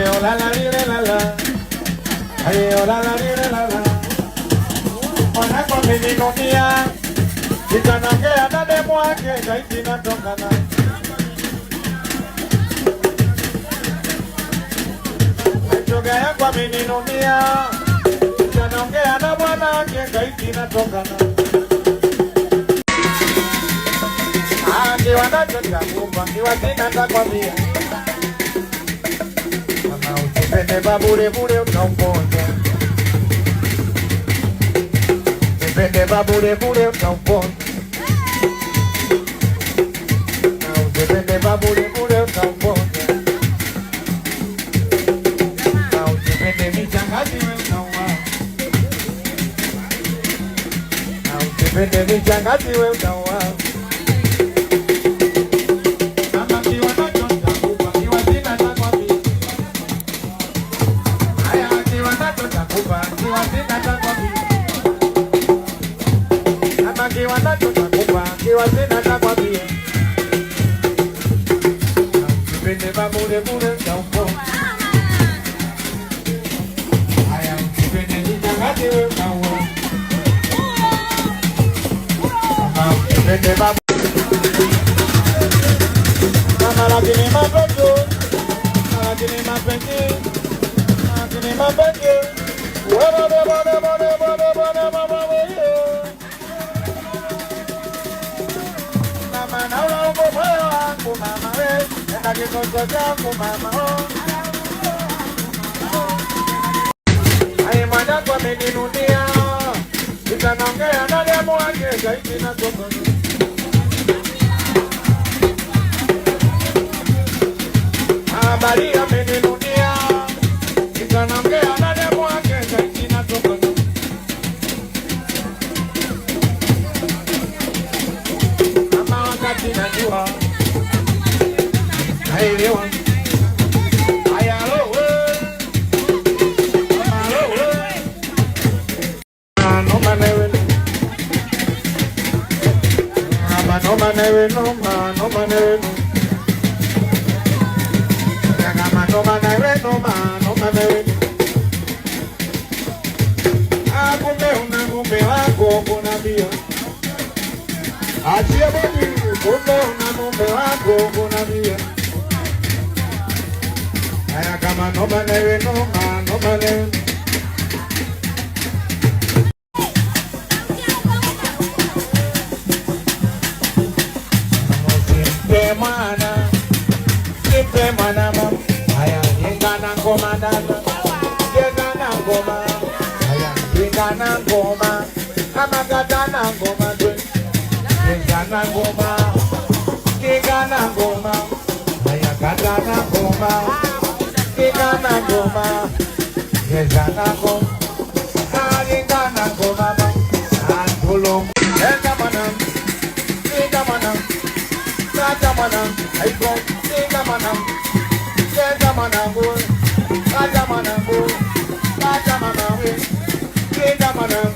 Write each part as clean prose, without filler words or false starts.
oh la la la la, aye oh la la la. Ona kwa mimi dunia, itanongea na demu wake zaidi natokana. Itogea kwa mimi dunia, itanongea na bwana wake zaidi natokana. Kiwa nacho chakupa, kiwa sina takwambia. Kama usipende babure bure utauponza. Usipende babure bure utauponza. Usipende babure bure utauponza. Usipende michangazi we utaua. Usipende michangazi we utaua. Kiwa nacho takupa, kiwa sina takwambia. Usipende babure bure utaumbo. Haya usipende michangazi we utaua. Usipende babure. Mama lakini mapenzi, lakini mapenzi, lakini mapenzi. Mama we, enda kikoto changu mama oh. Aye mwana kwa meninunia, itanongea na demu wake zaidi na tokoni. Habari ya meninunia, itanongea na demu wake zaidi na tokoni. Mama wakati najua Ayelewa, ayalowe, amalowe, no manewe, no manewe, no manewe, yagama no manewe, no manewe. Akumbe unangumbe wako kunambia, achia bodi, kumbe unangumbe wako kunambia. Aya kama no manewe, no manewe. Simpe mwana mama. Aya ingana ngoma dada, ingana ngoma. Aya ingana ngoma, kama katana ngoma dwe. Ingana ngoma, ingana ngoma. Aya katana ngoma. Ingana ngoma, ingana ngoma, ingana ngoma, antulong, ingana manam, ingana manam, ingana manam, aiko, ingana manam, ingana manam, ingana manam, ingana manam, ingana manam,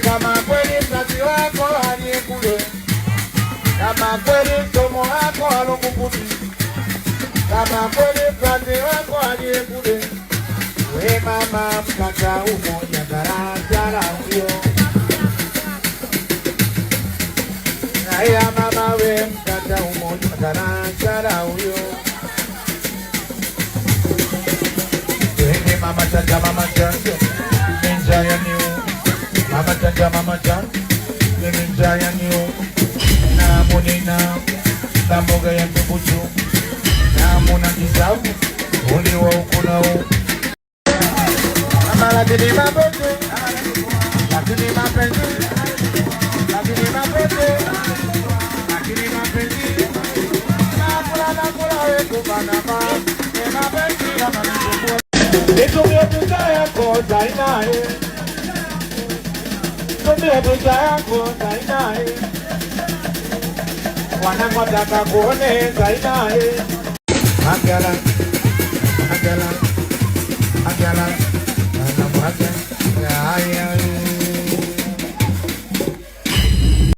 kama kweli mzazi wako aliyekule, kama kweli mtoto wako alokukudi. Kama kweli mzazi wako aliyekule, we mama mkata umoja daraja la huyo. Na ya mama we mkata umoja daraja la huyo. Wende mama chanja mama chanja, ninja ya niu. Mama chanja mama chanja, ninja ya niu. Na munina, na mboga ya tubuchu. Muna kisabu, uli wa ukulao. Mama lakini mapenzi, lakini mapenzi, lakini mapenzi, lakini mapenzi. Nakula wetu banama, ni mapenzi kama nikuwa. Nitumie picha yako zainae, nitumie picha yako zainae. Wanangu wataka kuone zainae. Angela, Angela.